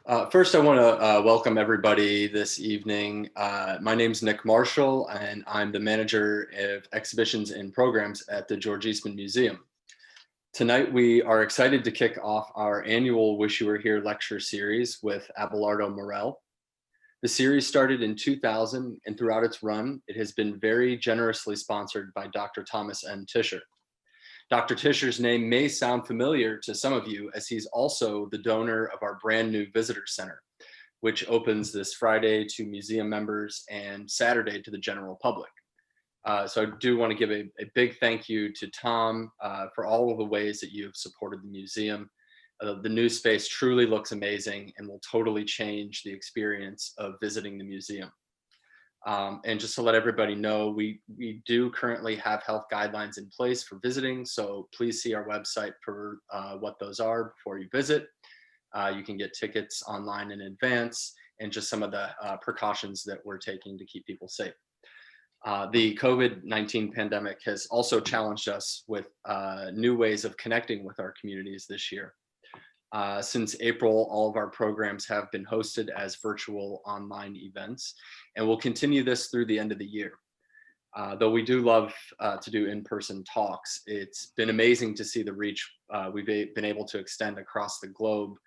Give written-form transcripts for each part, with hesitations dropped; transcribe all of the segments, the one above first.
First, I want to welcome everybody this evening. My name's Nick Marshall, and I'm the manager of exhibitions and programs at the George Eastman Museum. Tonight, we are excited to kick off our annual Wish You Were Here lecture series with Abelardo Morell. The series started in 2000, and throughout its run, it has been very generously sponsored by Dr. Thomas N. Tischer. Dr. Tischer's name may sound familiar to some of you, as he's also the donor of our brand new visitor center, which opens this Friday to museum members and Saturday to the general public. So I do want to give a big thank you to Tom for all of the ways that you've supported the museum. The new space truly looks amazing and will totally change the experience of visiting the museum. And just to let everybody know, we do currently have health guidelines in place for visiting, so please see our website for what those are before you visit. You can get tickets online in advance, and just some of the precautions that we're taking to keep people safe. The COVID-19 pandemic has also challenged us with new ways of connecting with our communities this year. Since April, all of our programs have been hosted as virtual online events, and we'll continue this through the end of the year. Though we do love to do in-person talks, it's been amazing to see the reach we've been able to extend across the globe,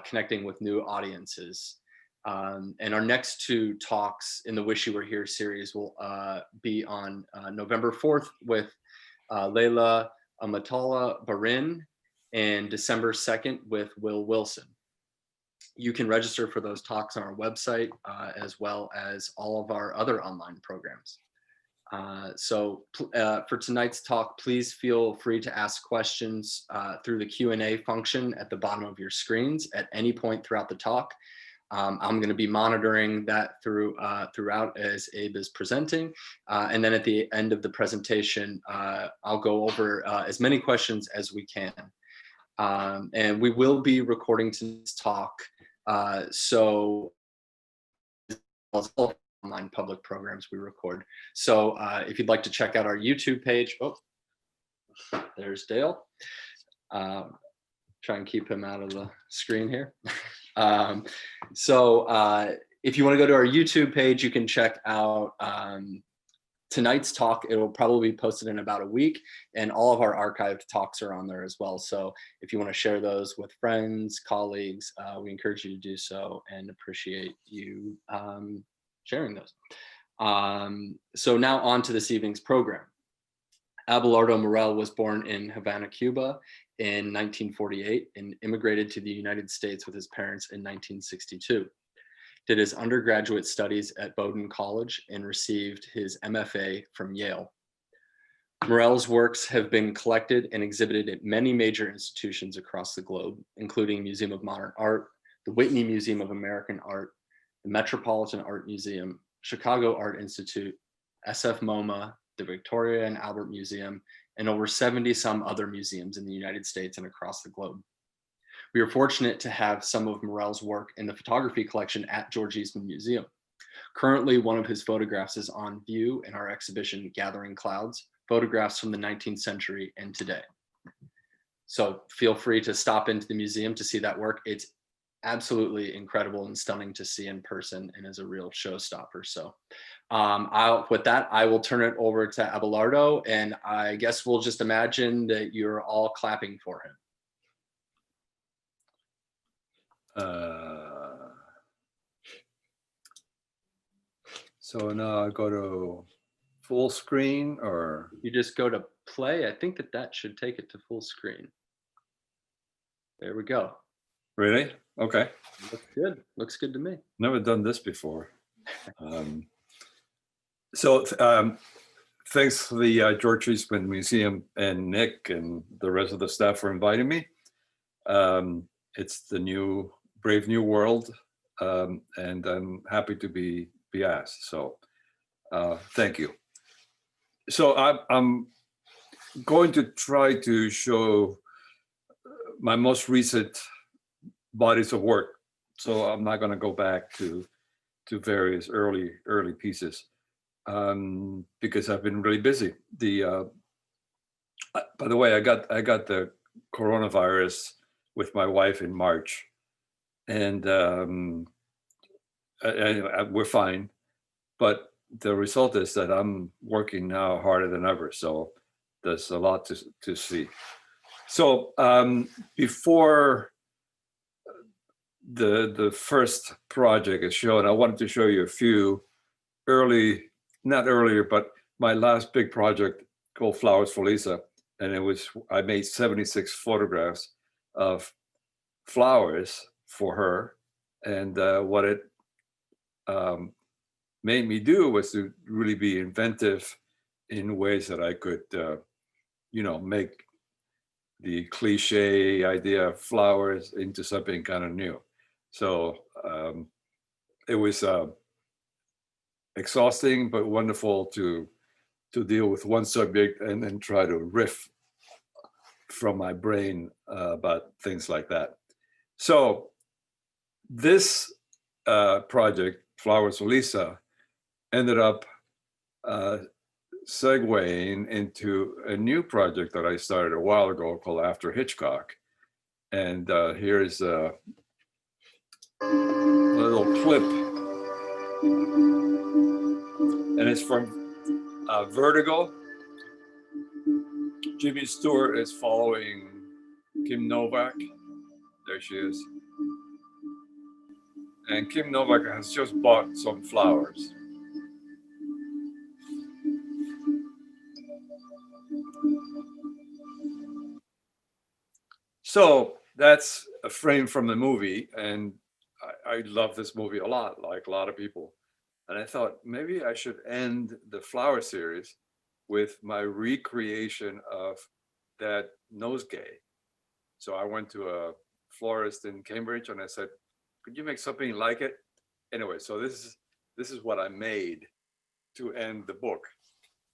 connecting with new audiences. And our next two talks in the Wish You Were Here series will be on November 4th with Leila Amatullah Barin, and December 2nd with Will Wilson. You can register for those talks on our website, as well as all of our other online programs. So for tonight's talk, please feel free to ask questions through the Q&A function at the bottom of your screens at any point throughout the talk. I'm going to be monitoring that throughout as Abe is presenting. And then at the end of the presentation, I'll go over as many questions as we can. And we will be recording tonight's talk, so all online public programs we record. So if you'd like to check out our YouTube page, oh, there's Dale. Try and keep him out of the screen here. If you want to go to our YouTube page, you can check out tonight's talk. It will probably be posted in about a week, and all of our archived talks are on there as well. So if you want to share those with friends, colleagues, we encourage you to do so and appreciate you sharing those. So now on to this evening's program. Abelardo Morell was born in Havana, Cuba in 1948 and immigrated to the United States with his parents in 1962. Did his undergraduate studies at Bowdoin College and received his MFA from Yale. Morell's works have been collected and exhibited at many major institutions across the globe, including Museum of Modern Art, the Whitney Museum of American Art, the Metropolitan Art Museum, Chicago Art Institute, SF MoMA, the Victoria and Albert Museum, and over 70 some other museums in the United States and across the globe. We are fortunate to have some of Morell's work in the photography collection at George Eastman Museum. Currently, one of his photographs is on view in our exhibition, Gathering Clouds, photographs from the 19th century and today. So feel free to stop into the museum to see that work. It's absolutely incredible and stunning to see in person and is a real showstopper. So with that, I will turn it over to Abelardo, and I guess we'll just imagine that you're all clapping for him. So now I go to full screen, or you just go to play. I think that should take it to full screen. There we go. Really? Okay. Looks good. Looks good to me. Never done this before. Thanks to the George Eastman Museum and Nick and the rest of the staff for inviting me. It's the brave new world, and I'm happy to be asked. So thank you. So I'm going to try to show my most recent bodies of work. So I'm not going to go back to various early pieces because I've been really busy. By the way, I got the coronavirus with my wife in March, and we're fine. But the result is that I'm working now harder than ever. So there's a lot to see. So before the first project is shown, I wanted to show you a few not earlier, but my last big project called Flowers for Lisa. And I made 76 photographs of flowers for her. And what it made me do was to really be inventive in ways that I could, make the cliche idea of flowers into something kind of new. So it was exhausting, but wonderful to deal with one subject and then try to riff from my brain about things like that. So this project, Flowers for Lisa, ended up segueing into a new project that I started a while ago called After Hitchcock. And here's a little clip. And it's from Vertigo. Jimmy Stewart is following Kim Novak. There she is. And Kim Novak has just bought some flowers. So that's a frame from the movie, and I love this movie a lot, like a lot of people. And I thought maybe I should end the flower series with my recreation of that nosegay. So I went to a florist in Cambridge and I said, could you make something like it? Anyway, so this is what I made to end the book.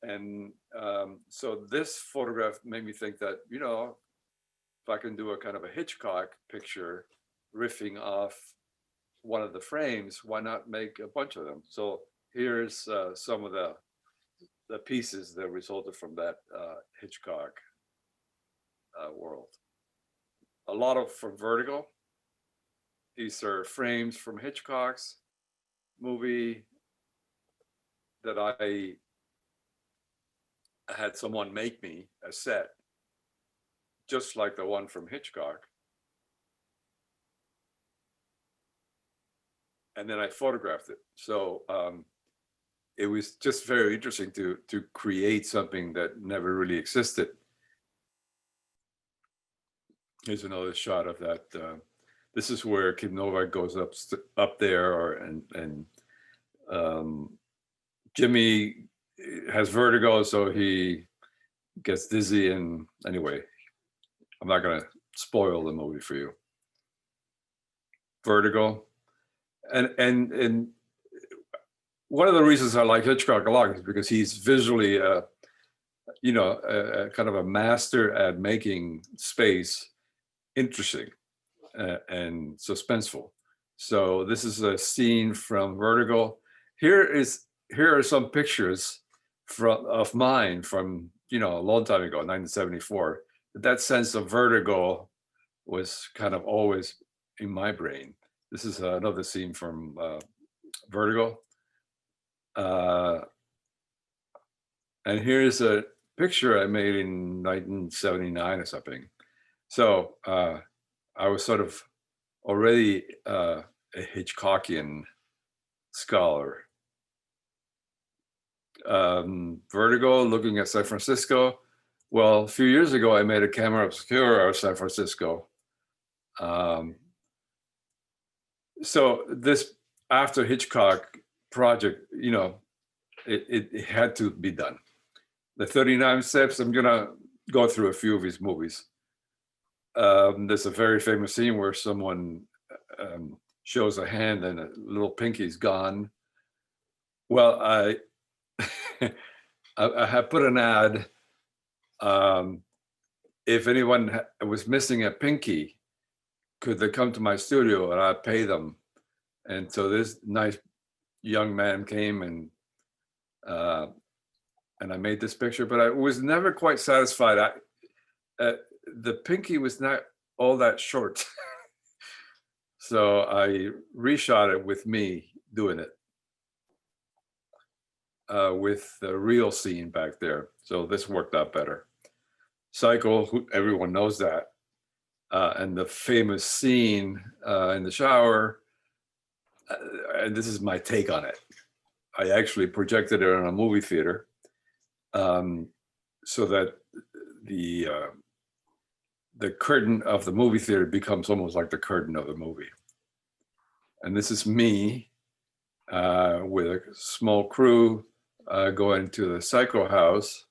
And so this photograph made me think that, if I can do a kind of a Hitchcock picture riffing off one of the frames, why not make a bunch of them? So here's some of the pieces that resulted from that Hitchcock world. A lot of from Vertigo. These are frames from Hitchcock's movie that I had someone make me a set, just like the one from Hitchcock. And then I photographed it. So it was just very interesting to create something that never really existed. Here's another shot of that. This is where Kim Novak goes up there, and Jimmy has vertigo, so he gets dizzy. And anyway, I'm not going to spoil the movie for you. Vertigo, and one of the reasons I like Hitchcock a lot is because he's visually, a kind of a master at making space interesting and suspenseful. So this is a scene from Vertigo. Here are some pictures of mine from a long time ago, 1974. That sense of vertigo was kind of always in my brain. This is another scene from Vertigo. And here's a picture I made in 1979 or something. So I was sort of already a Hitchcockian scholar. Vertigo, looking at San Francisco. Well, a few years ago, I made a camera obscura of San Francisco. So this After Hitchcock project, it had to be done. The 39 steps, I'm gonna go through a few of his movies. There's a very famous scene where someone shows a hand and a little pinky's gone. Well, I have put an ad. If anyone was missing a pinky, could they come to my studio and I'd pay them? And so this nice young man came and I made this picture, but I was never quite satisfied. The pinky was not all that short. So I reshot it with me doing it with the real scene back there. So this worked out better. Cycle, everyone knows that. And the famous scene in the shower, and this is my take on it. I actually projected it in a movie theater so that the curtain of the movie theater becomes almost like the curtain of the movie. And this is me with a small crew going to the Psycho house.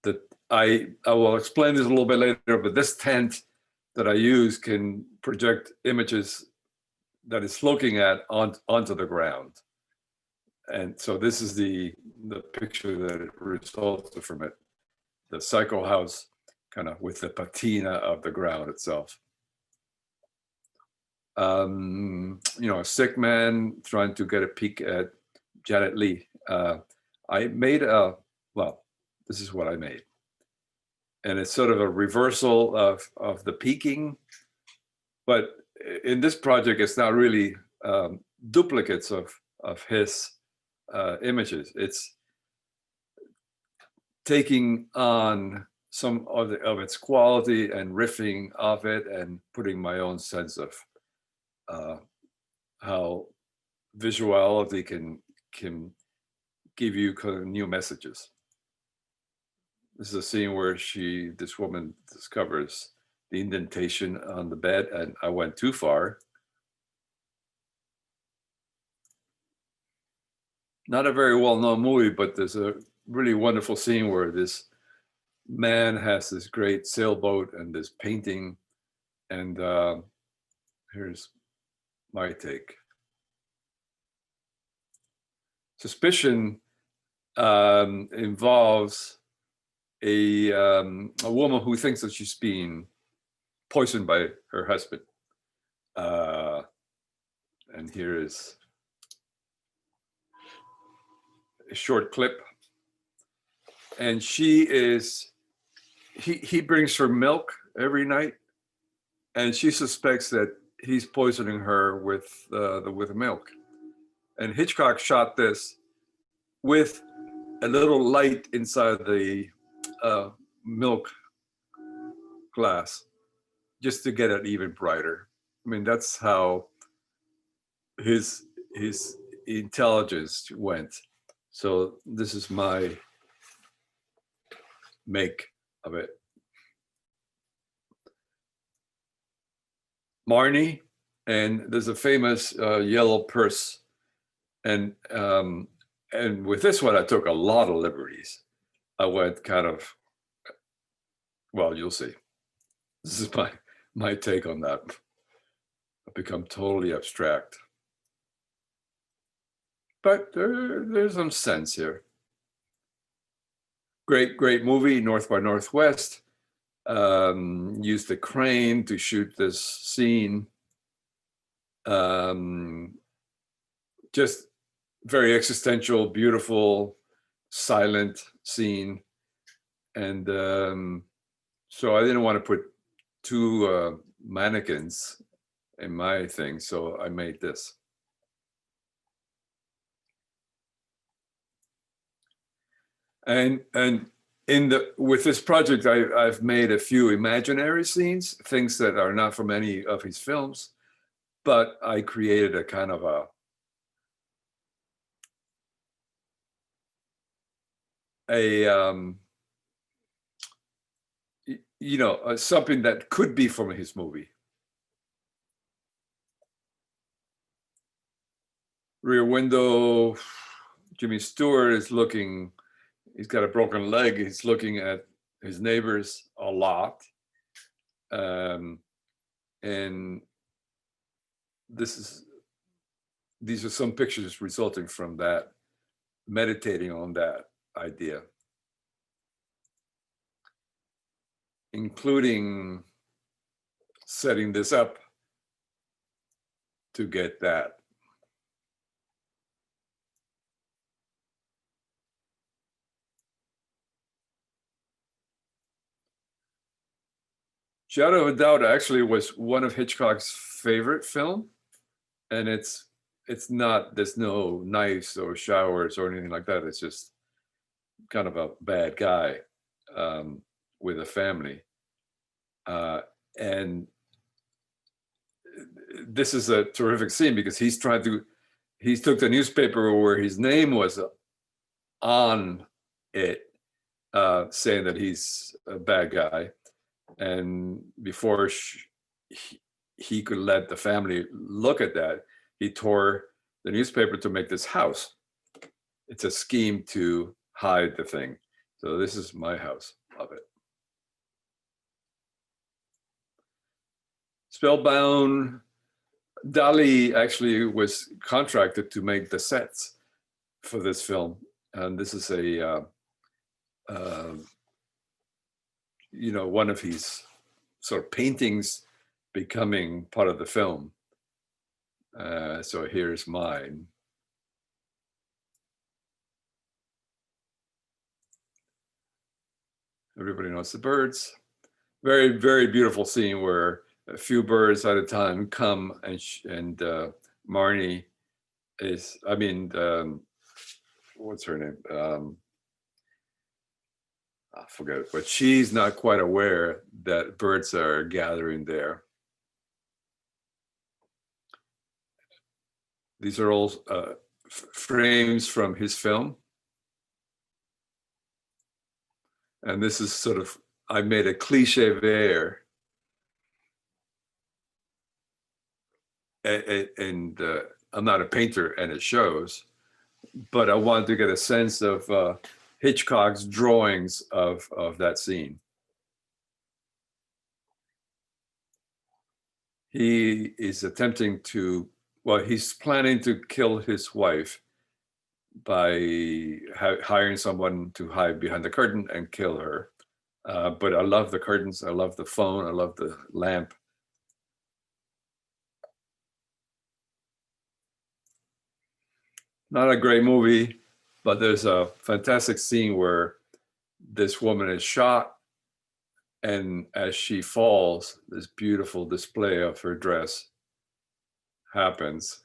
That I will explain this a little bit later, but this tent that I use can project images that it's looking at onto the ground. And so this is the picture that resulted from it. The Psycho house kind of with the patina of the ground itself. A sick man trying to get a peek at Janet Leigh. I made this is what I made. And it's sort of a reversal of the peaking, but in this project, it's not really duplicates of his images. It's taking on some of its quality and riffing off it and putting my own sense of how visuality can give you kind of new messages. This is a scene where this woman discovers the indentation on the bed, and I went too far. Not a very well-known movie, but there's a really wonderful scene where this man has this great sailboat and this painting, and here's my take. Suspicion involves a woman who thinks that she's being poisoned by her husband. And here is a short clip. And he brings her milk every night, and she suspects that he's poisoning her with milk. And Hitchcock shot this with a little light inside the milk glass, just to get it even brighter. I mean, that's how his intelligence went. So this is my make of it. Marnie, and there's a famous yellow purse, and with this one I took a lot of liberties. I went kind of, well, you'll see. This is my take on that. I've become totally abstract, but there's some sense here. Great movie, North by Northwest. Used the crane to shoot this scene. Just very existential, beautiful, silent scene. And so I didn't want to put two mannequins in my thing, so I made this. And with this project, I've made a few imaginary scenes, things that are not from any of his films, but I created a kind of something that could be from his movie. Rear Window, Jimmy Stewart is looking, he's got a broken leg, he's looking at his neighbors a lot. And these are some pictures resulting from that, meditating on that idea, including setting this up to get that. Shadow of a Doubt actually was one of Hitchcock's favorite film, and it's not, there's no knives or showers or anything like that. It's just kind of a bad guy with a family. And this is a terrific scene because he took the newspaper where his name was on it, saying that he's a bad guy. And before he could let the family look at that, he tore the newspaper to make this house. It's a scheme to hide the thing. So this is my house. Love it. Spellbound. Dali actually was contracted to make the sets for this film, and this is a one of his sort of paintings becoming part of the film. So here's mine. Everybody knows the birds. Very, very beautiful scene where a few birds at a time come, and Marnie is, what's her name? I forget it, but she's not quite aware that birds are gathering there. These are all frames from his film. And this is sort of, I made a cliche there. And I'm not a painter, and it shows, but I wanted to get a sense of Hitchcock's drawings of that scene. He is attempting to, well, he's planning to kill his wife by hiring someone to hide behind the curtain and kill her. But I love the curtains, I love the phone, I love the lamp. Not a great movie, but there's a fantastic scene where this woman is shot, and as she falls, this beautiful display of her dress happens.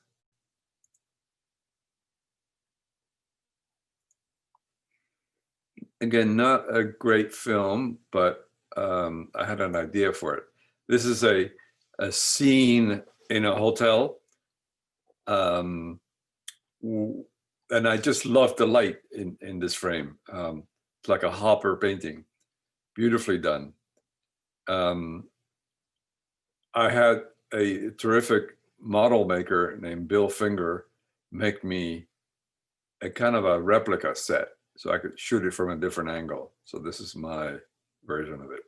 Again, not a great film, but I had an idea for it. This is a scene in a hotel. And I just love the light in this frame. It's like a Hopper painting, beautifully done. I had a terrific model maker named Bill Finger make me a kind of a replica set so I could shoot it from a different angle. So this is my version of it.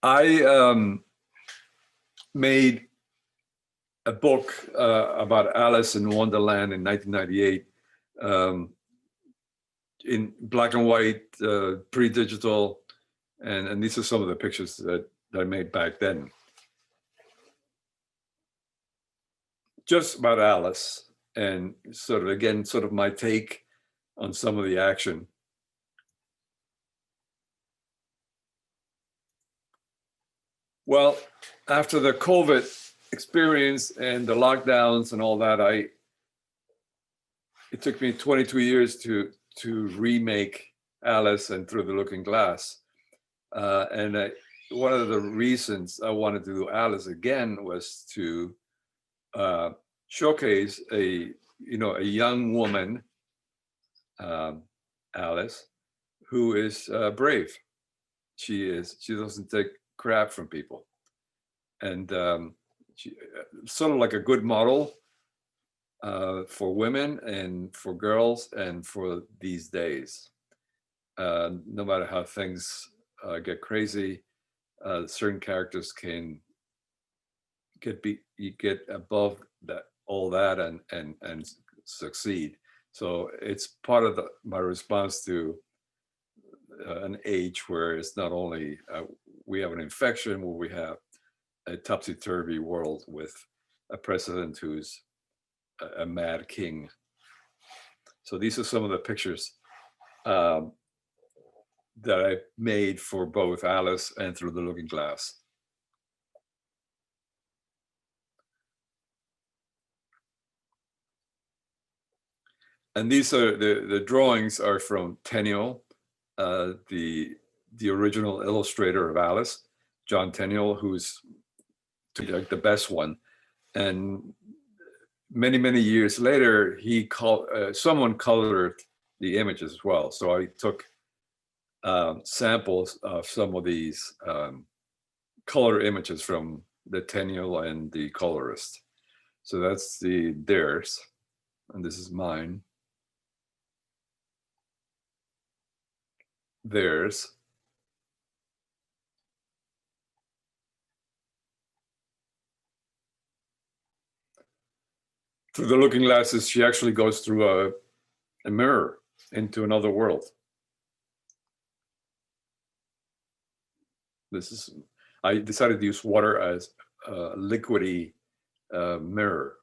I made a book about Alice in Wonderland in 1998, in black and white, pre-digital, and these are some of the pictures that I made back then. Just about Alice, and sort of, again, sort of my take on some of the action. Well, after the COVID experience and the lockdowns and all that, it took me 22 years to remake Alice and Through the Looking Glass. One of the reasons I wanted to do Alice again was to showcase a young woman, Alice, who is brave. She doesn't take crap from people, and she sort of like a good model for women and for girls and for these days. No matter how things get crazy, certain characters can get above that, all that, and succeed. So it's part of my response to an age where it's not only we have an infection, where we have a topsy-turvy world with a president who's a mad king. So these are some of the pictures that I made for both Alice and Through the Looking Glass. And these are the drawings are from Tenniel, the original illustrator of Alice, John Tenniel, who's like the best one. And many years later, someone colored the images as well. So I took samples of some of these color images from the Tenniel and the colorist. So that's theirs, and this is mine. Theirs. Through the Looking Glasses, she actually goes through a mirror into another world. I decided to use water as a liquidy mirror.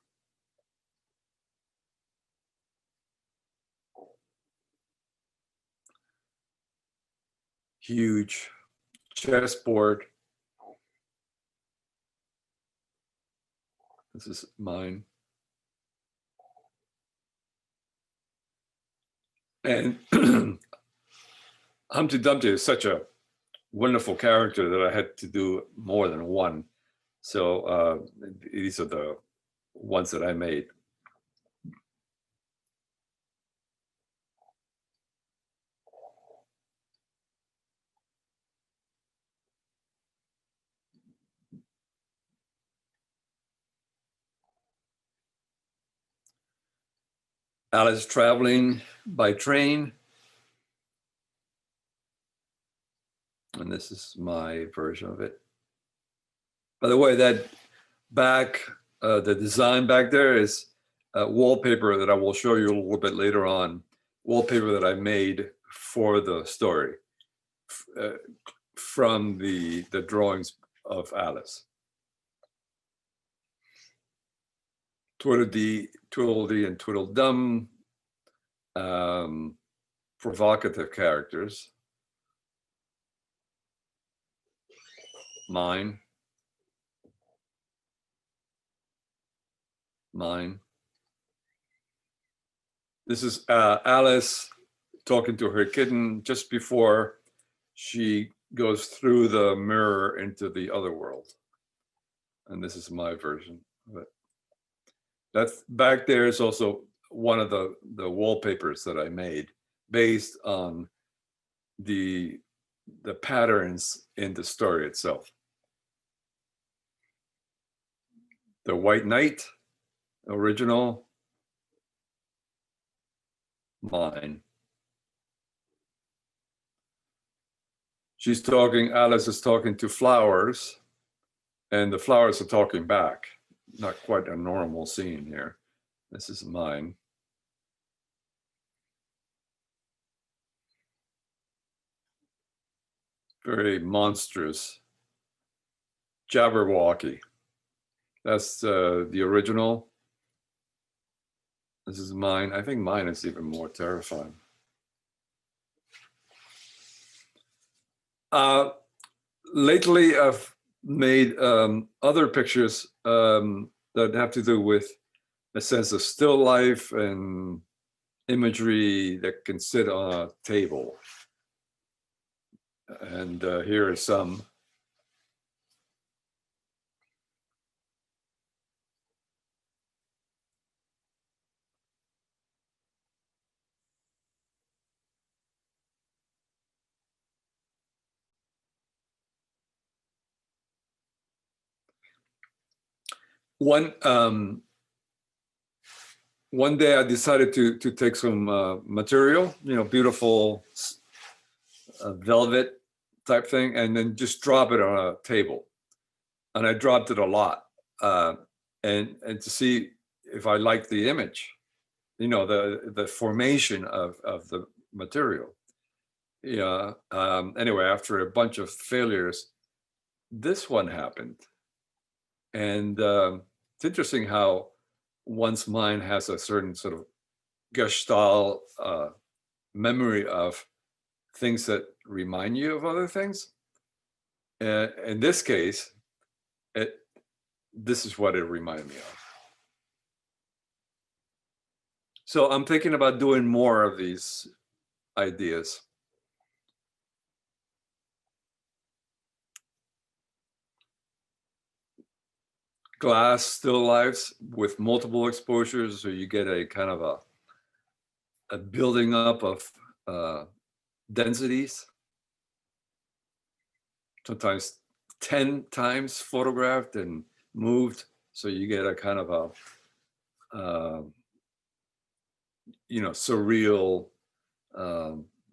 Huge chessboard. This is mine. And Humpty Dumpty is such a wonderful character that I had to do more than one. So these are the ones that I made. Alice traveling by train. And this is my version of it. By the way, that back, the design back there is wallpaper that I will show you a little bit later on. Wallpaper that I made for the story from the drawings of Alice. Tweedledee and Tweedledum, provocative characters. Mine. This is Alice talking to her kitten just before she goes through the mirror into the other world. And this is my version of it. That's back there is also one of the wallpapers that I made based on the patterns in the story itself. The White Knight, original, mine. Alice is talking to flowers, and the flowers are talking back. Not quite a normal scene here. This is mine. Very monstrous. Jabberwocky. That's the original. This is mine. I think mine is even more terrifying. Lately, I've made other pictures that have to do with a sense of still life and imagery that can sit on a table. And here are some. One day I decided to take some material, beautiful velvet type thing, and then just drop it on a table. And I dropped it a lot, and to see if I liked the image, the formation of the material. Yeah. Anyway, after a bunch of failures, this one happened. And it's interesting how one's mind has a certain sort of gestalt memory of things that remind you of other things. In this case, this is what it reminded me of. So I'm thinking about doing more of these ideas. Glass still lifes with multiple exposures, so you get a kind of a building up of densities, sometimes 10 times photographed and moved, so you get a kind of a surreal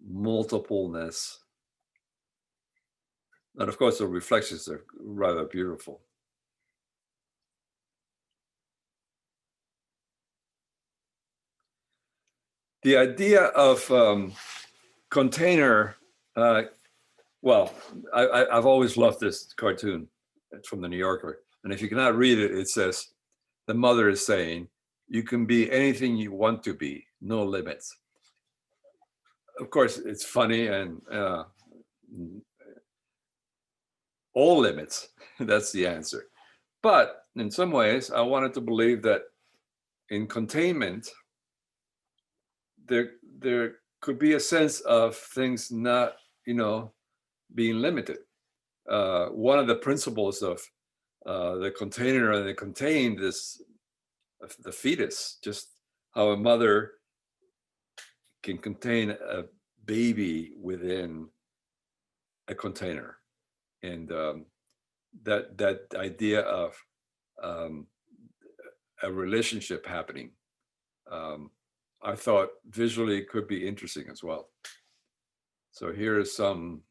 multipleness. And of course the reflections are rather beautiful. The idea of container, well, I've always loved this cartoon. It's from the New Yorker. And if you cannot read it, it says, the mother is saying, you can be anything you want to be, no limits. Of course, it's funny and all limits, that's the answer. But in some ways, I wanted to believe that in containment, there could be a sense of things not, being limited. One of the principles of the container and the contained is the fetus, just how a mother can contain a baby within a container. And that idea of a relationship happening, I thought visually could be interesting as well. So here are some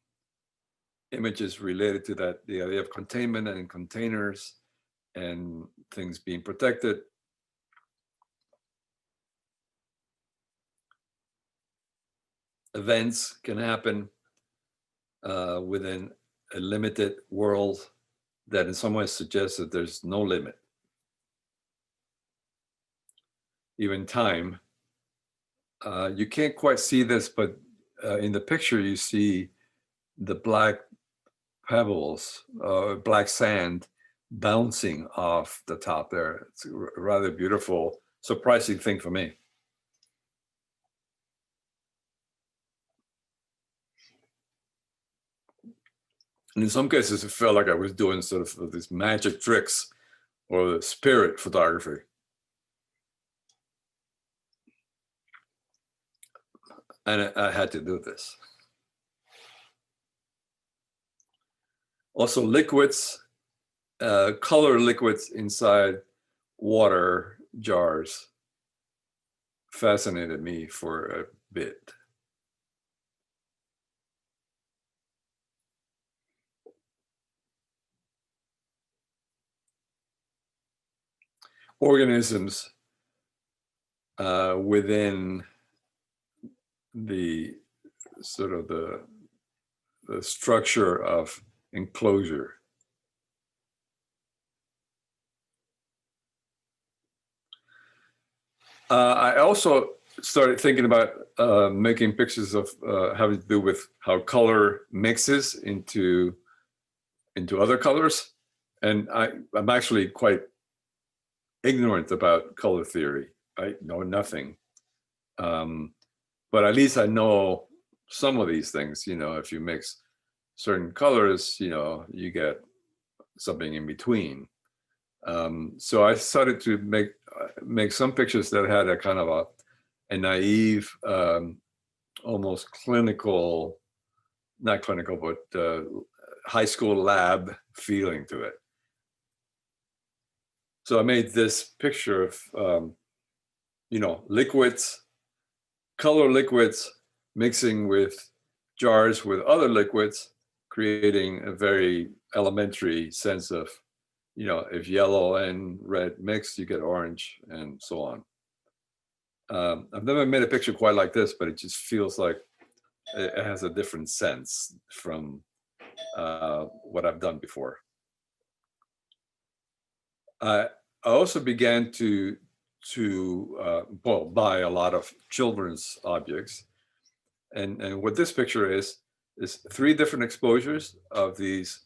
images related to that, the idea of containment and containers and things being protected. Events can happen within a limited world that in some ways suggests that there's no limit. Even time. You can't quite see this, but in the picture you see the black pebbles, black sand bouncing off the top there. It's a rather beautiful, surprising thing for me. And in some cases, it felt like I was doing sort of these magic tricks or the spirit photography. And I had to do this. Also liquids, color liquids inside water jars fascinated me for a bit. Organisms within the sort of the structure of enclosure. I also started thinking about making pictures of having to do with how color mixes into other colors. And I'm actually quite ignorant about color theory. I know nothing. But at least I know some of these things. If you mix certain colors, you get something in between. So I started to make some pictures that had a kind of a naive, almost clinical, not clinical, but high school lab feeling to it. So I made this picture of, liquids, color liquids mixing with jars with other liquids, creating a very elementary sense of, if yellow and red mix, you get orange and so on. I've never made a picture quite like this, but it just feels like it has a different sense from what I've done before. I also began to buy a lot of children's objects. And what this picture is 3 different exposures of these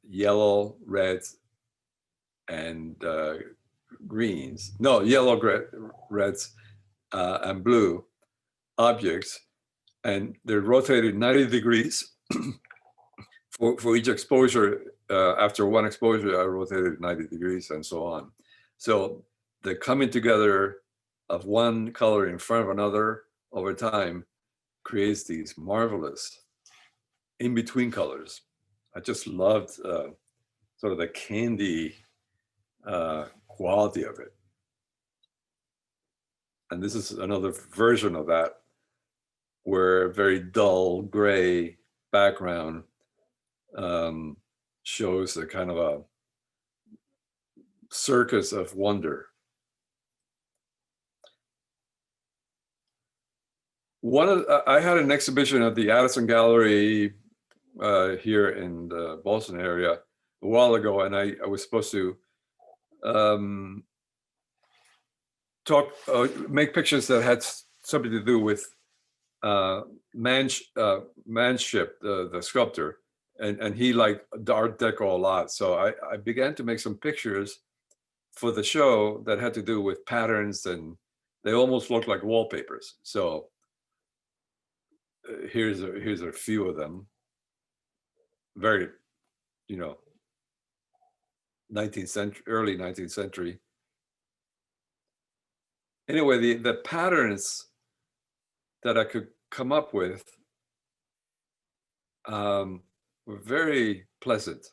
yellow, red, and greens. No, yellow, reds, and blue objects, and they're rotated 90 degrees for each exposure. After one exposure, I rotated 90 degrees and so on. So the coming together of one color in front of another over time creates these marvelous in-between colors. I just loved sort of the candy quality of it. And this is another version of that, where a very dull gray background shows a kind of a circus of wonder. I had an exhibition at the Addison Gallery here in the Boston area a while ago, and I was supposed to make pictures that had something to do with Manship, the sculptor, and he liked Art Deco a lot. So I began to make some pictures for the show that had to do with patterns, and they almost looked like wallpapers. So here's a few of them. Very, 19th century, early 19th century. Anyway, the patterns that I could come up with were very pleasant.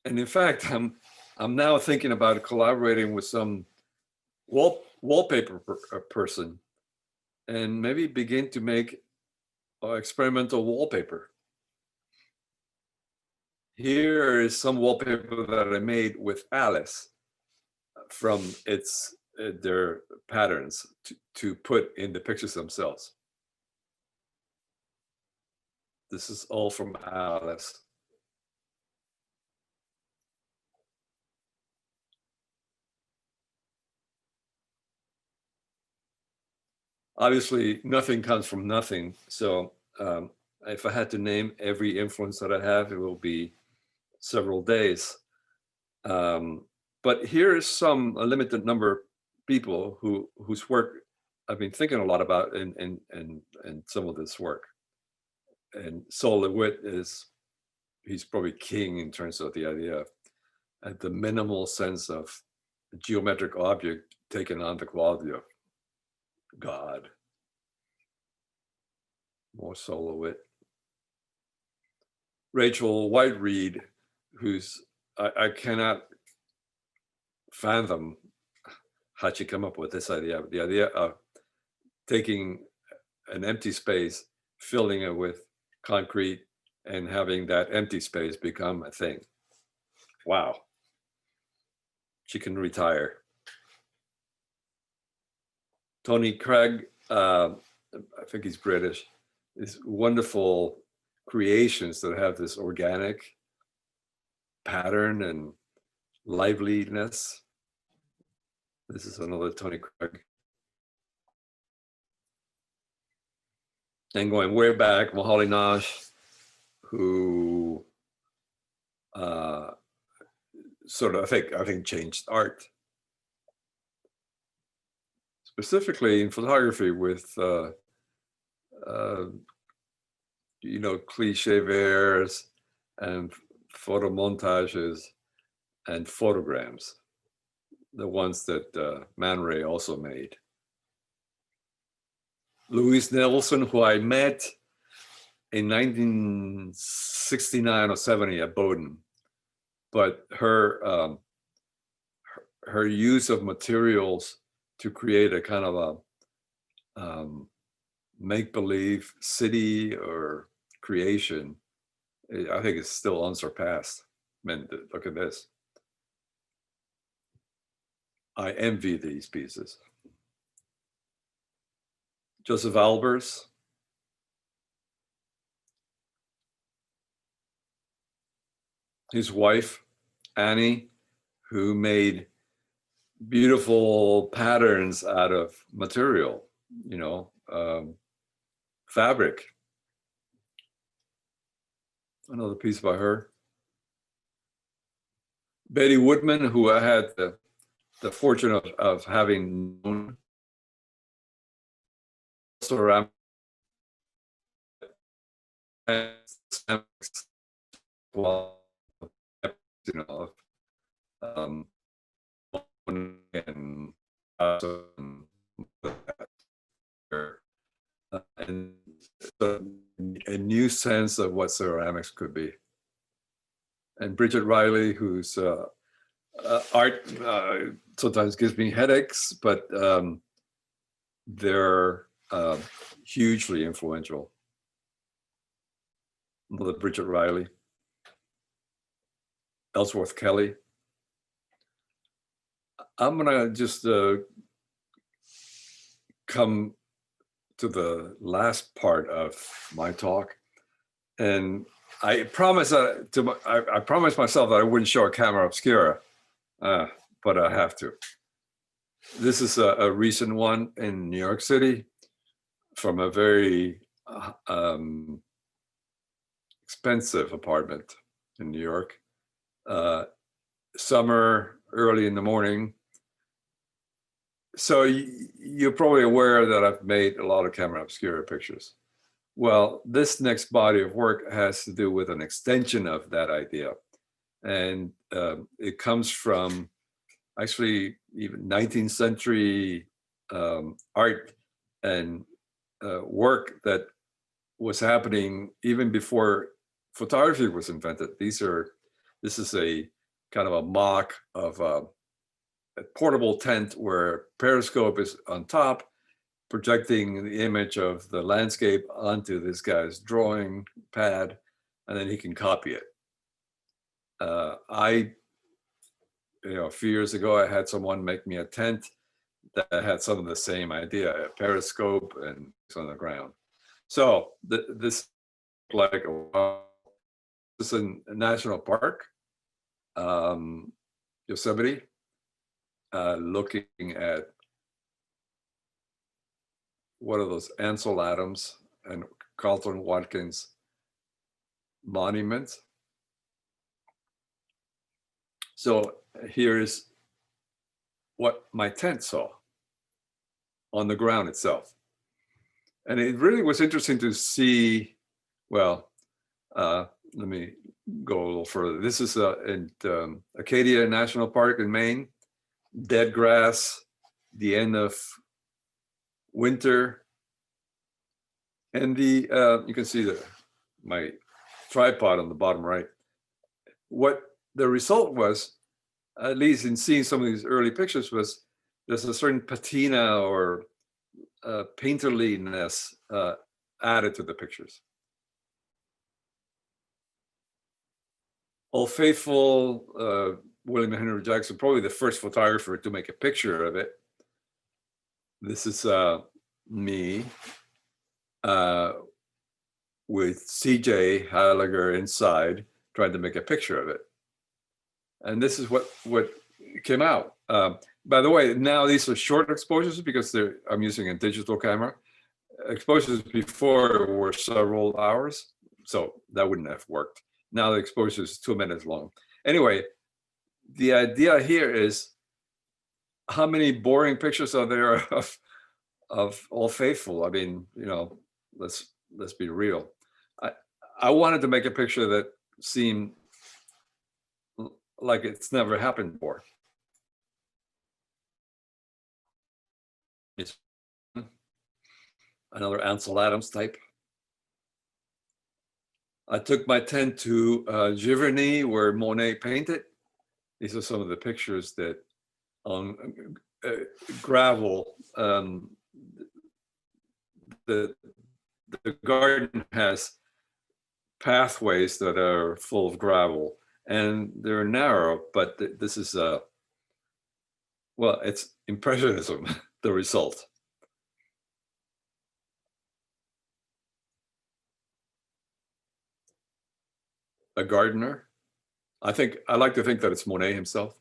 And in fact, I'm now thinking about collaborating with some wallpaper person, and maybe begin to make experimental wallpaper. Here is some wallpaper that I made with Alice from their patterns to put in the pictures themselves. This is all from Alice. Obviously, nothing comes from nothing. So if I had to name every influence that I have, it will be several days. But here is a limited number of people whose work I've been thinking a lot about in some of this work. And Sol LeWitt he's probably king in terms of the idea of the minimal sense of a geometric object taking on the quality of God. More Sol LeWitt. Rachel White-Reed, who's I cannot fathom how she come up with this idea. The idea of taking an empty space, filling it with concrete, and having that empty space become a thing. Wow. She can retire. Tony Craig, I think he's British, these wonderful creations that have this organic pattern and liveliness. This is another Tony Craig. And going way back, Mohaly Nash, who sort of, I think changed art. Specifically in photography with, cliche verres and photo montages and photograms, the ones that Man Ray also made. Louise Nelson, who I met in 1969 or 70 at Bowdoin, but her use of materials to create a kind of a make-believe city or creation, I think it's still unsurpassed. I mean, look at this. I envy these pieces. Joseph Albers. His wife, Annie, who made beautiful patterns out of material, fabric. Another piece by her. Betty Woodman, who I had the fortune of having known ceramics, well, um, and and a new sense of what ceramics could be. And Bridget Riley, whose art sometimes gives me headaches, but they're hugely influential. Mother Bridget Riley, Ellsworth Kelly. I'm gonna just come to the last part of my talk, and I promised I promised myself that I wouldn't show a camera obscura, but I have to. This is a recent one in New York City from a very expensive apartment in New York. Summer, early in the morning. So you're probably aware that I've made a lot of camera obscura pictures. Well, this next body of work has to do with an extension of that idea. And it comes from actually even 19th century art and work that was happening even before photography was invented. This is a kind of a mock of a portable tent where periscope is on top, projecting the image of the landscape onto this guy's drawing pad, and then he can copy it. A few years ago, I had someone make me a tent that had some of the same idea, a periscope and it's on the ground. So this like this is a national park, Yosemite, looking at one of those Ansel Adams and Carlton Watkins monuments. So here is what my tent saw on the ground itself. And it really was interesting to see, well, let me go a little further. This is in Acadia National Park in Maine, dead grass, the end of winter. And you can see my tripod on the bottom right. What the result was, at least in seeing some of these early pictures, was there's a certain patina or painterliness added to the pictures. Old Faithful, William Henry Jackson, probably the first photographer to make a picture of it. This is me with CJ Heiliger inside trying to make a picture of it. And this is what came out. By the way, now these are short exposures because I'm using a digital camera. Exposures before were several hours, so that wouldn't have worked. Now the exposure is 2 minutes long. Anyway, the idea here is how many boring pictures are there of Old Faithful? I mean, let's be real. I wanted to make a picture that seemed like it's never happened before. It's another Ansel Adams type. I took my tent to Giverny, where Monet painted. These are some of the pictures that on gravel. The garden has pathways that are full of gravel, and they're narrow, but this is well, it's impressionism, the result. A gardener. I like to think that it's Monet himself.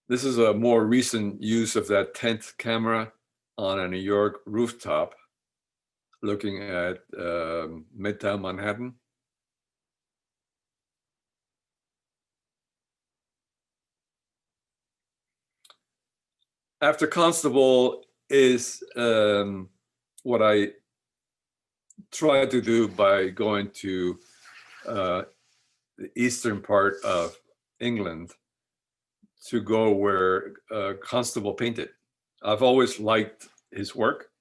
This is a more recent use of that tent camera on a New York rooftop, looking at Midtown Manhattan. After Constable is what I try to do by going to the eastern part of England to go where Constable painted. I've always liked his work.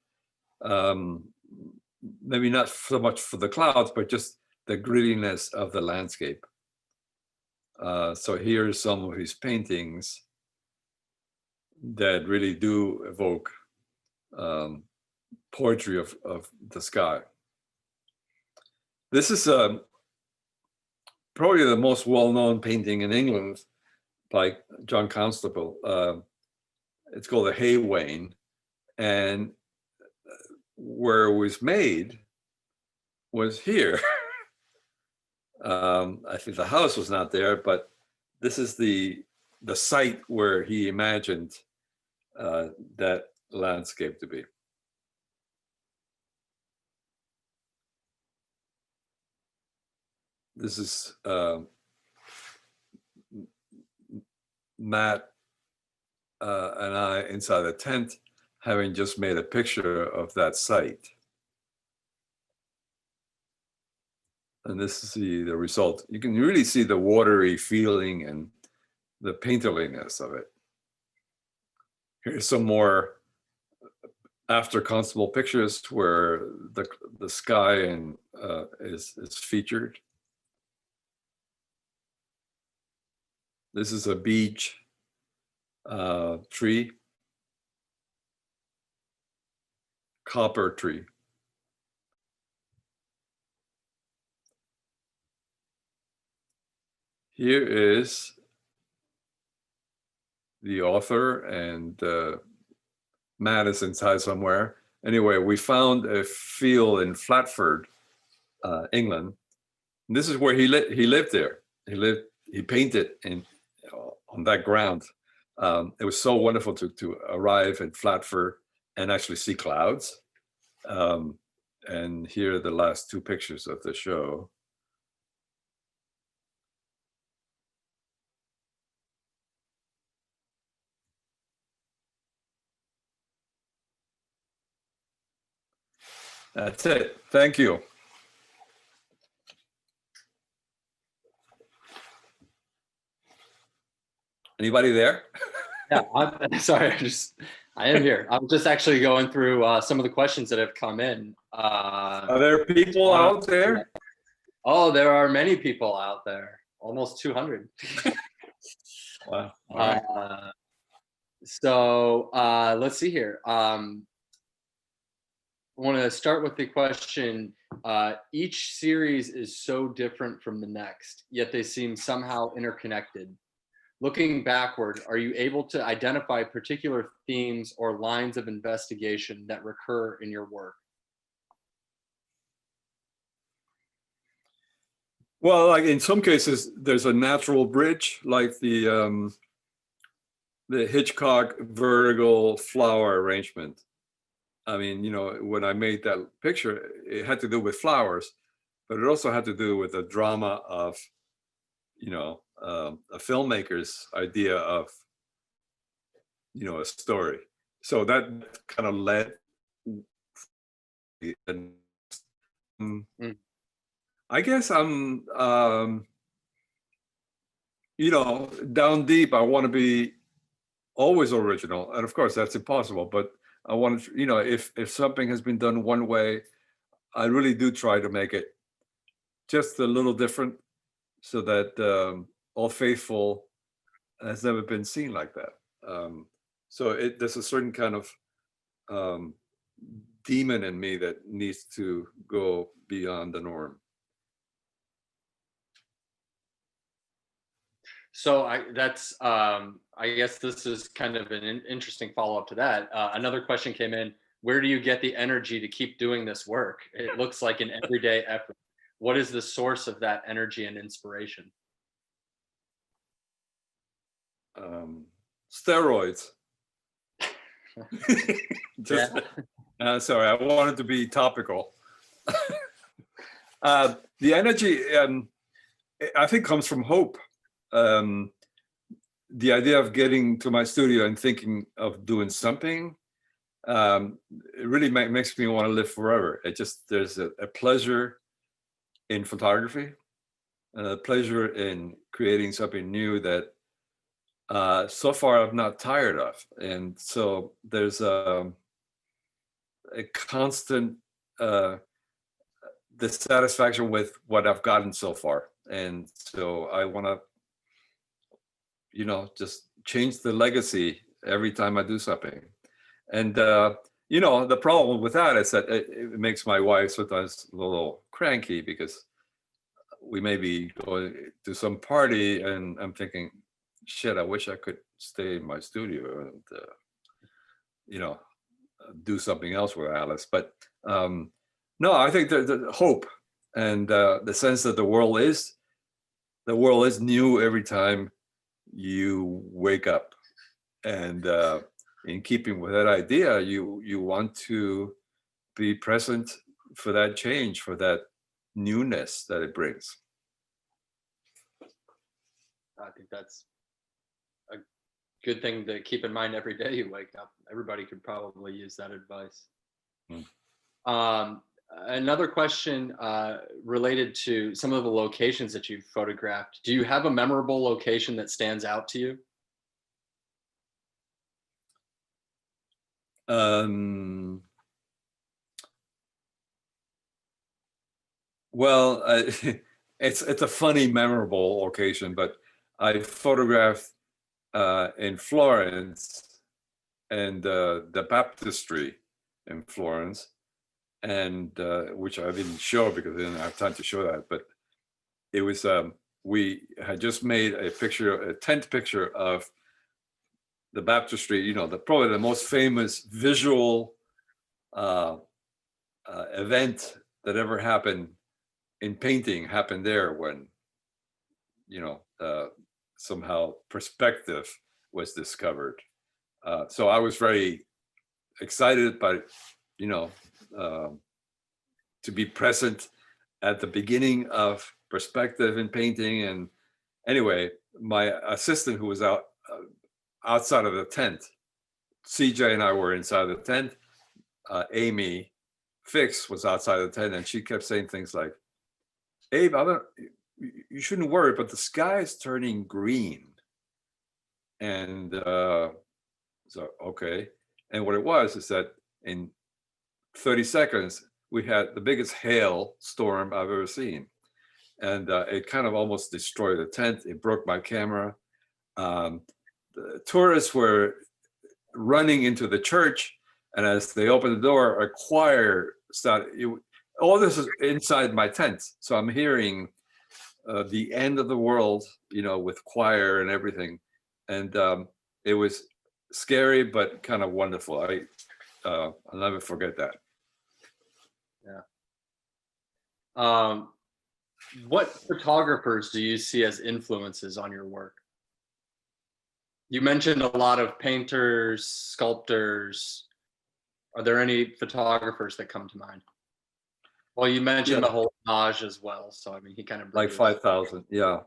Maybe not so much for the clouds, but just the grittiness of the landscape. So here's some of his paintings that really do evoke poetry of the sky. This is probably the most well-known painting in England by John Constable. It's called the Hay Wain, and where it was made was here. I think the house was not there, but this is the site where he imagined that landscape to be. This is Matt and I inside the tent, having just made a picture of that site. And this is the result. You can really see the watery feeling and the painterliness of it. Here's some more After Constable pictures where the sky and is featured. This is a beech tree, copper tree. Here is the author, and Matt is inside somewhere. Anyway, we found a field in Flatford, England. And this is where he lived there. He painted on that ground. It was so wonderful to arrive in Flatford and actually see clouds. And here are the last two pictures of the show. That's it. Thank you. Anybody there? Yeah, I'm sorry. I am here. I'm just actually going through some of the questions that have come in. Are there people out there? Oh, there are many people out there. Almost 200. Wow. All right. So let's see here. I want to start with the question. Each series is so different from the next, yet they seem somehow interconnected. Looking backward, are you able to identify particular themes or lines of investigation that recur in your work? Well, like in some cases, there's a natural bridge, like the Hitchcock Vertigo flower arrangement. I mean, when I made that picture, it had to do with flowers, but it also had to do with the drama of, a filmmaker's idea of, a story. So that kind of led. I guess I'm, down deep. I want to be always original, and of course that's impossible. But I want to, if something has been done one way, I really do try to make it just a little different, so that Old Faithful has never been seen like that. So there's a certain kind of demon in me that needs to go beyond the norm. So I guess this is kind of an interesting follow-up to that. Another question came in: where do you get the energy to keep doing this work? It looks like an everyday effort. What is the source of that energy and inspiration? Steroids. Just, sorry, I wanted to be topical. The energy, I think, comes from hope. The idea of getting to my studio and thinking of doing something, it really makes me want to live forever. There's a pleasure in photography, a pleasure in creating something new that so far I'm not tired of. And so there's a constant dissatisfaction with what I've gotten so far. And so I want to, just change the legacy every time I do something. And, the problem with that is that it makes my wife sometimes a little cranky, because we may be going to some party and I'm thinking, shit, I wish I could stay in my studio and, do something else with Alice. But no, I think the hope and the sense that the world is new every time you wake up. And in keeping with that idea, you want to be present for that change, for that newness that it brings. I think that's a good thing to keep in mind every day you wake up. Everybody could probably use that advice. Another question related to some of the locations that you've photographed. Do you have a memorable location that stands out to you? Well, it's a funny, memorable location, but I photographed in Florence and the baptistry in Florence, and which I didn't show because I didn't have time to show that. But it was we had just made a tent picture of the baptistry. Probably the most famous visual event that ever happened in painting happened there, when somehow perspective was discovered. So I was very excited by to be present at the beginning of perspective in painting. And anyway, my assistant, who was outside of the tent, CJ and I were inside the tent. Amy Fix was outside the tent, and she kept saying things like, Abe, you shouldn't worry, but the sky is turning green. And so, okay. And what it was is that in 30 seconds, we had the biggest hail storm I've ever seen. And it kind of almost destroyed the tent. It broke my camera. The tourists were running into the church, and as they opened the door, a choir started. All this is inside my tent, so I'm hearing the end of the world, with choir and everything, and it was scary but kind of wonderful. I'll never forget that. Yeah. What photographers do you see as influences on your work? You mentioned a lot of painters, sculptors. Are there any photographers that come to mind? Well, you mentioned the whole Naj as well, so I mean, he kind of like 5,000. Yeah.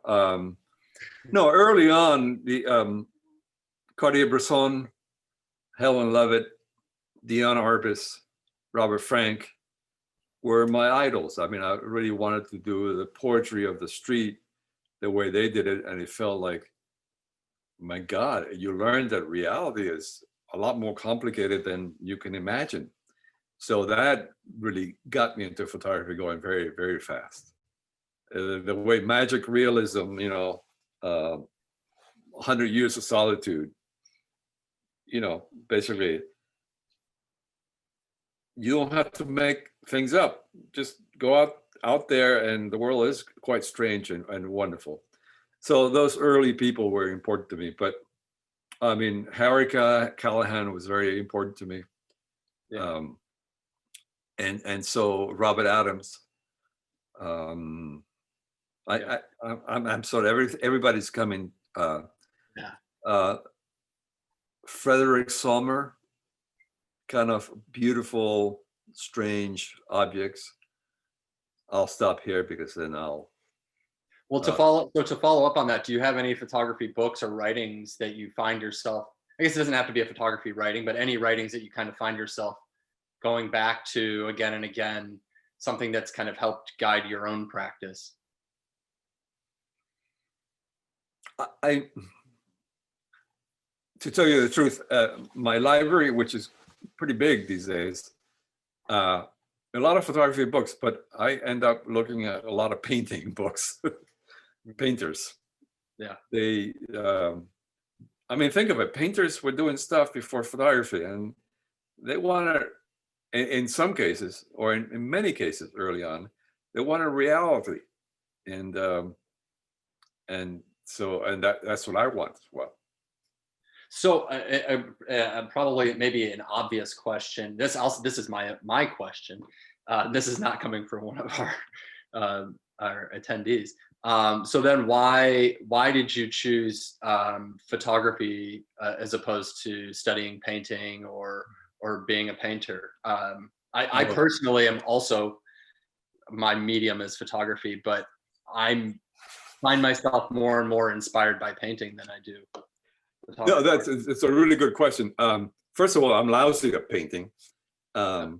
No, early on, the Cartier-Bresson, Helen Levitt, Diana Arbus, Robert Frank were my idols. I mean, I really wanted to do the poetry of the street the way they did it, and it felt like, my God, you learn that reality is a lot more complicated than you can imagine. So that really got me into photography going very, very fast. The way magic realism, 100 Years of Solitude, basically, you don't have to make things up. Just go out there, and the world is quite strange and wonderful. So those early people were important to me. But I mean, Harry Callahan was very important to me. Yeah. And so Robert Adams. I'm sort of everybody's coming. Frederick Sommer kind of beautiful, strange objects. I'll stop here because then I'll. Well, to follow up on that, do you have any photography books or writings that you find yourself, I guess it doesn't have to be a photography writing, but any writings that you kind of find yourself going back to again and again, something that's kind of helped guide your own practice? To tell you the truth, my library, which is pretty big these days, a lot of photography books, but I end up looking at a lot of painting books, painters. Yeah. They, I mean, think of it. Painters were doing stuff before photography, and they wanted, in some cases, or in many cases early on, they wanted reality, and that's what I want as well. So probably maybe an obvious question. This is my question. This is not coming from one of our attendees. So then why did you choose photography as opposed to studying painting or being a painter? I personally am also, my medium is photography, but I find myself more and more inspired by painting than I do. No, it's a really good question. First of all, I'm lousy at painting, but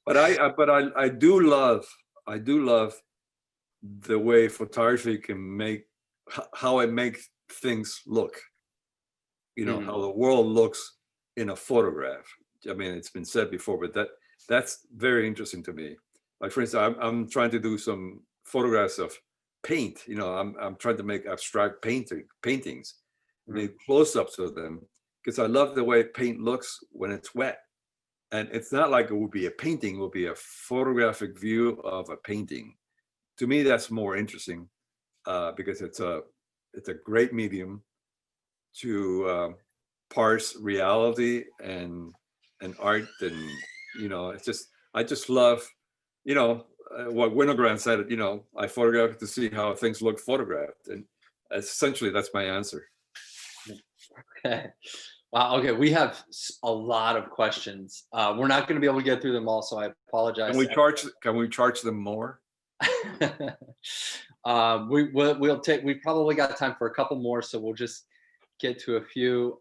I do love the way photography can make, how it makes things look. You know, how the world looks in a photograph. I mean, it's been said before, but that's very interesting to me. Like, for instance, I'm trying to do some photographs of paint. You know, I'm trying to make abstract paintings. Make close-ups of them, because I love the way paint looks when it's wet. And it's not like it would be a painting, it would be a photographic view of a painting. To me, that's more interesting because it's a great medium to parse reality and art. And, you know, it's just, I just love, you know, what Winogrand said, you know, I photograph to see how things look photographed. And essentially, that's my answer. Okay. Wow. Okay. We have a lot of questions. We're not going to be able to get through them all, so I apologize. Can we charge them more? We probably got time for a couple more, so we'll just get to a few.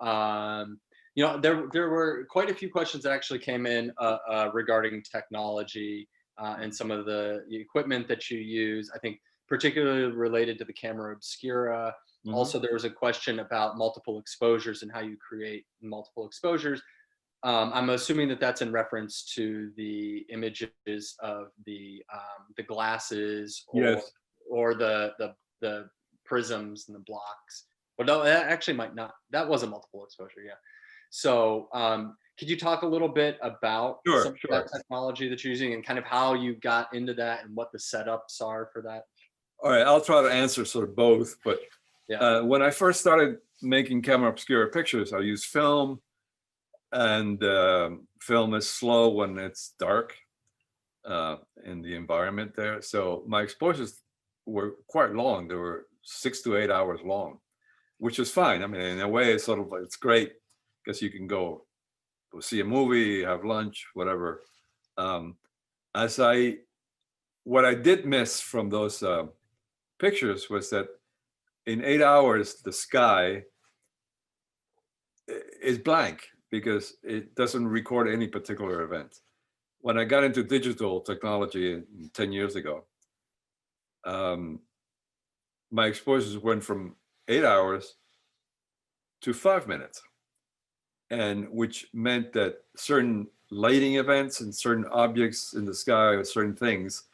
You know, there were quite a few questions that actually came in regarding technology and some of the equipment that you use. I think particularly related to the camera obscura. Also, there was a question about multiple exposures and how you create multiple exposures. I'm assuming that that's in reference to the images of the glasses or the prisms and the blocks. Well, no, that actually might not. That was a multiple exposure, yeah. So, could you talk a little bit about some of that technology that you're using and kind of how you got into that and what the setups are for that? All right, I'll try to answer sort of both, but when I first started making camera obscura pictures, I used film, and film is slow when it's dark in the environment there. So my exposures were quite long. They were 6 to 8 hours long, which is fine. I mean, in a way, it's sort of like, it's great because you can go see a movie, have lunch, whatever. What I did miss from those pictures was that in 8 hours, the sky is blank because it doesn't record any particular event. When I got into digital technology 10 years ago, my exposures went from 8 hours to 5 minutes, and which meant that certain lighting events and certain objects in the sky or certain things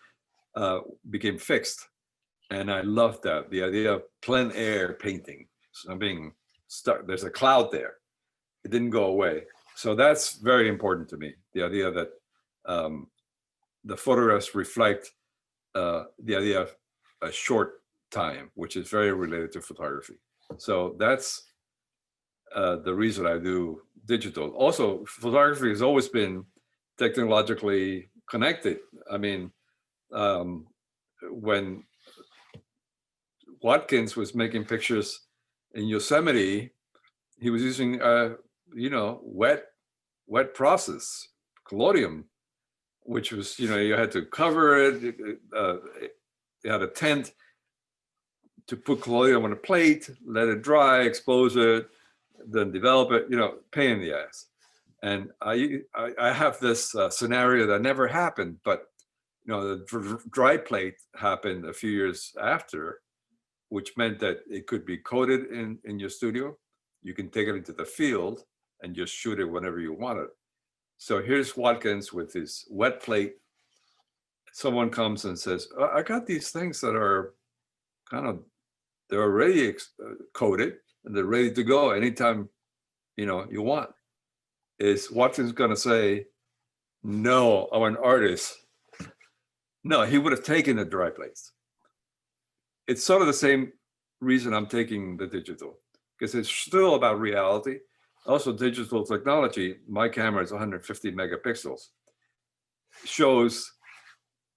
became fixed. And I loved that, the idea of plein air painting. So I'm being stuck, there's a cloud there. It didn't go away. So that's very important to me, the idea that the photographs reflect the idea of a short time, which is very related to photography. So that's the reason I do digital. Also, photography has always been technologically connected. I mean, when Watkins was making pictures in Yosemite, he was using wet process, collodium, which was, you had to cover it. You had a tent to put collodium on a plate, let it dry, expose it, then develop it, pain in the ass. And I have this scenario that never happened, but the dry plate happened a few years after, which meant that it could be coated in your studio. You can take it into the field and just shoot it whenever you want it. So here's Watkins with his wet plate. Someone comes and says, I got these things that are they're already coated and they're ready to go anytime, you want. Is Watkins going to say, no, I'm an artist? No, he would have taken the dry plates. It's sort of the same reason I'm taking the digital, because it's still about reality. Also, digital technology, my camera is 150 megapixels, shows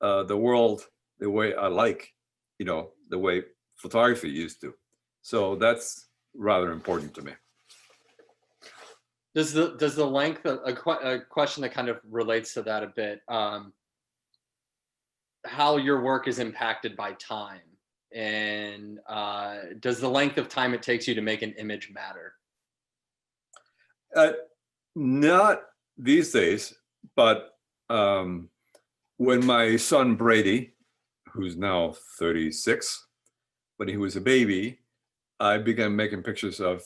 the world the way I like, the way photography used to. So that's rather important to me. Does the length of a question that kind of relates to that a bit, how your work is impacted by time, and does the length of time it takes you to make an image matter? Not these days, but when my son Brady, who's now 36, when he was a baby, I began making pictures of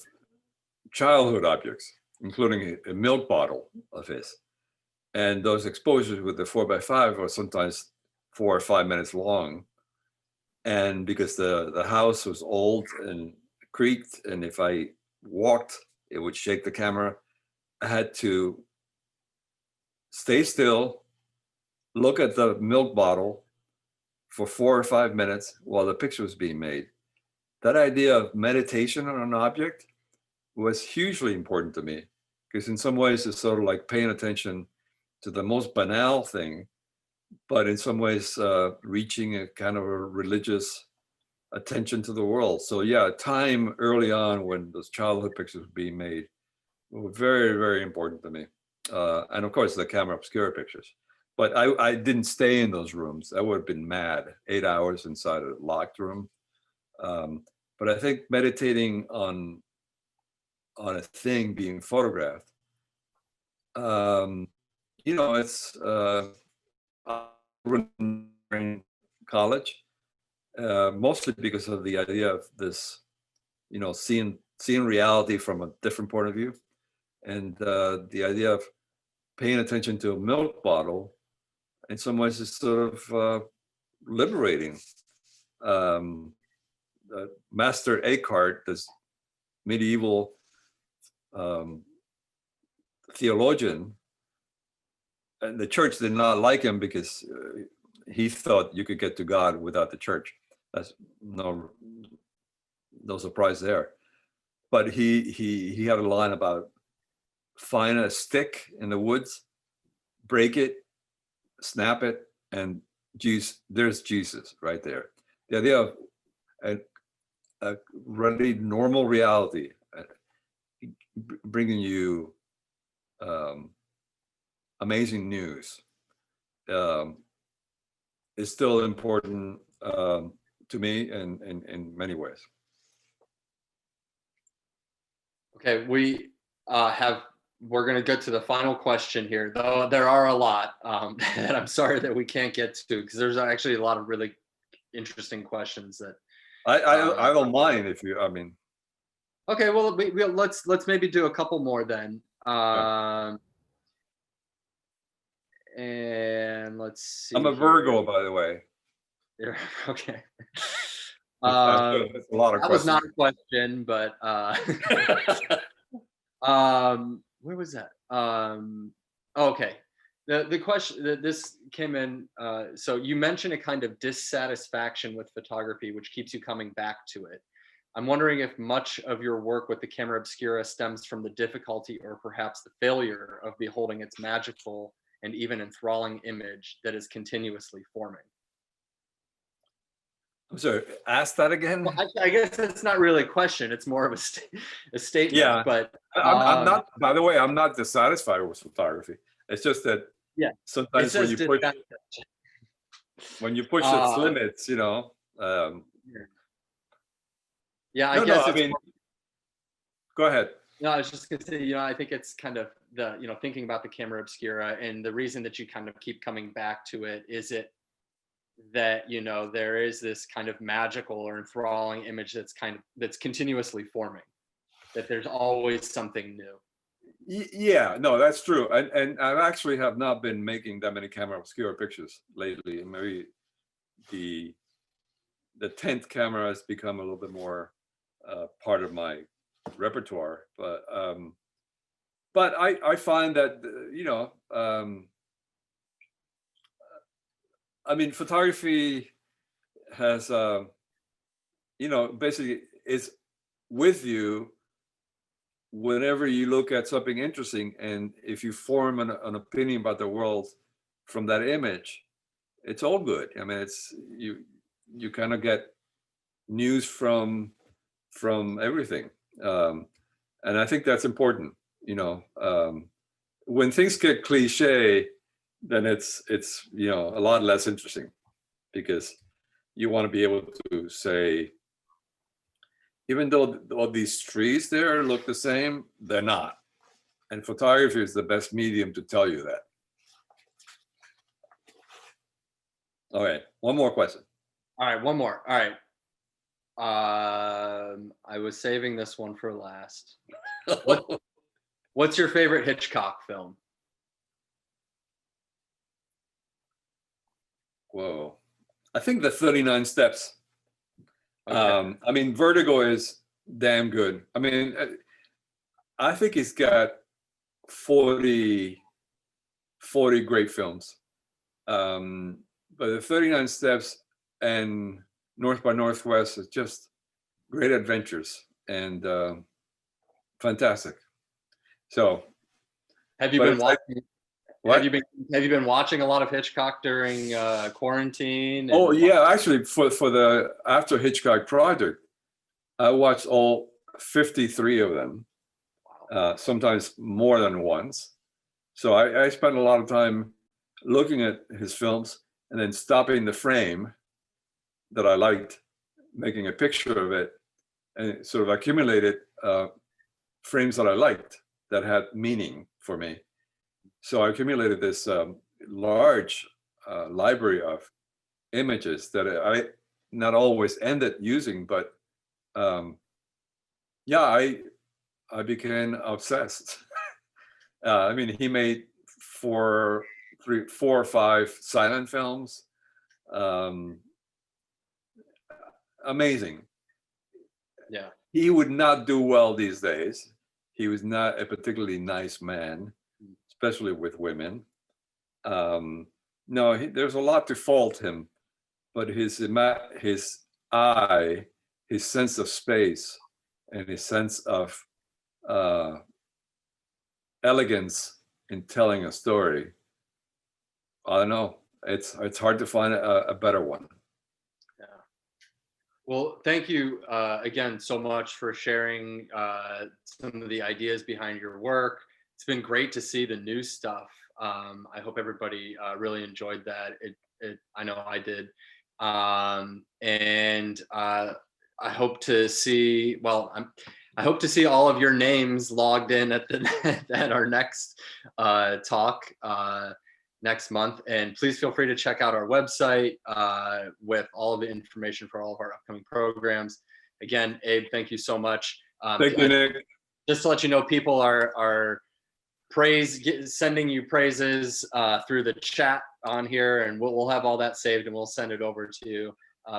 childhood objects, including a milk bottle of his. And those exposures with the 4x5 are sometimes 4 or 5 minutes long. And because the house was old and creaked, and if I walked, it would shake the camera, I had to stay still, look at the milk bottle for 4 or 5 minutes while the picture was being made. That idea of meditation on an object was hugely important to me, because in some ways it's sort of like paying attention to the most banal thing, but in some ways reaching a kind of a religious attention to the world. So yeah, time early on when those childhood pictures were being made were very, very important to me. And of course the camera obscura pictures. But I didn't stay in those rooms. I would have been mad, 8 hours inside a locked room. But I think meditating on a thing being photographed, it's in college, mostly because of the idea of this, seeing reality from a different point of view, and the idea of paying attention to a milk bottle in some ways is sort of liberating. Master Eckhart, this medieval theologian, and the church did not like him because he thought you could get to God without the church. That's no surprise there. But he had a line about find a stick in the woods, break it, snap it, and there's Jesus right there. The idea of a really normal reality, bringing you amazing news, is still important to me in many ways. Okay, we're going to get to the final question here, though there are a lot that I'm sorry that we can't get to, because there's actually a lot of really interesting questions that I don't mind if you, Okay, well, let's maybe do a couple more then. And let's see. I'm a Virgo, by the way. Yeah, okay. That's a lot of that questions. was not a question, but where was that? Okay. The question that this came in, so you mentioned a kind of dissatisfaction with photography, which keeps you coming back to it. I'm wondering if much of your work with the camera obscura stems from the difficulty or perhaps the failure of beholding its magical and even enthralling image that is continuously forming. I'm sorry, ask that again. Well, I guess it's not really a question. It's more of a statement. Yeah. But I'm not, by the way, I'm not dissatisfied with photography. It's just that yeah, it sometimes says when you push its limits, yeah, I no, guess I it's mean, go ahead. no, I was just gonna say, I think it's kind of thinking about the camera obscura, and the reason that you kind of keep coming back to it is that there is this kind of magical or enthralling image that's continuously forming, that there's always something new. Yeah, no, that's true. And I actually have not been making that many camera obscura pictures lately. Maybe the 10th camera has become a little bit more part of my repertoire. But I find that, I mean, photography has, basically is with you whenever you look at something interesting, and if you form an opinion about the world from that image, it's all good. I mean, it's you kind of get news from everything, and I think that's important. When things get cliche, then it's a lot less interesting, because you want to be able to say, even though all these trees there look the same, they're not. And photography is the best medium to tell you that. All right, one more question. All right, one more. All right. I was saving this one for last. What's your favorite Hitchcock film? Whoa. I think the 39 Steps. Okay. I mean, Vertigo is damn good. I mean, I think he's got 40 great films. But the 39 Steps and North by Northwest is just great adventures and fantastic. So, Have you been watching? what? Have you been watching a lot of Hitchcock during quarantine? Oh yeah, actually, for the After Hitchcock project, I watched all 53 of them, sometimes more than once. So I spent a lot of time looking at his films and then stopping the frame that I liked, making a picture of it, and sort of accumulated frames that I liked that had meaning for me. So I accumulated this large library of images that I not always ended using, but yeah, I became obsessed. I mean, he made 4 or 5 silent films. Amazing. Yeah. He would not do well these days. He was not a particularly nice man, especially with women. No, there's a lot to fault him, but his eye, his sense of space, and his sense of elegance in telling a story, I don't know. It's hard to find a better one. Yeah. Well, thank you again so much for sharing some of the ideas behind your work. It's been great to see the new stuff. I hope everybody really enjoyed that. I know I did. And I hope to see, I hope to see all of your names logged in at our next talk next month. And please feel free to check out our website with all of the information for all of our upcoming programs. Again, Abe, thank you so much. Thank you, Nick. Just to let you know, people are sending you praises through the chat on here, and we'll have all that saved and we'll send it over to you.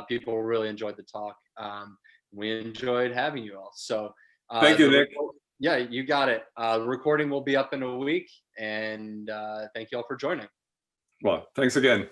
People really enjoyed the talk. We enjoyed having you all. So thank you, Nick. Yeah, you got it. The recording will be up in a week, and thank you all for joining. Well, thanks again.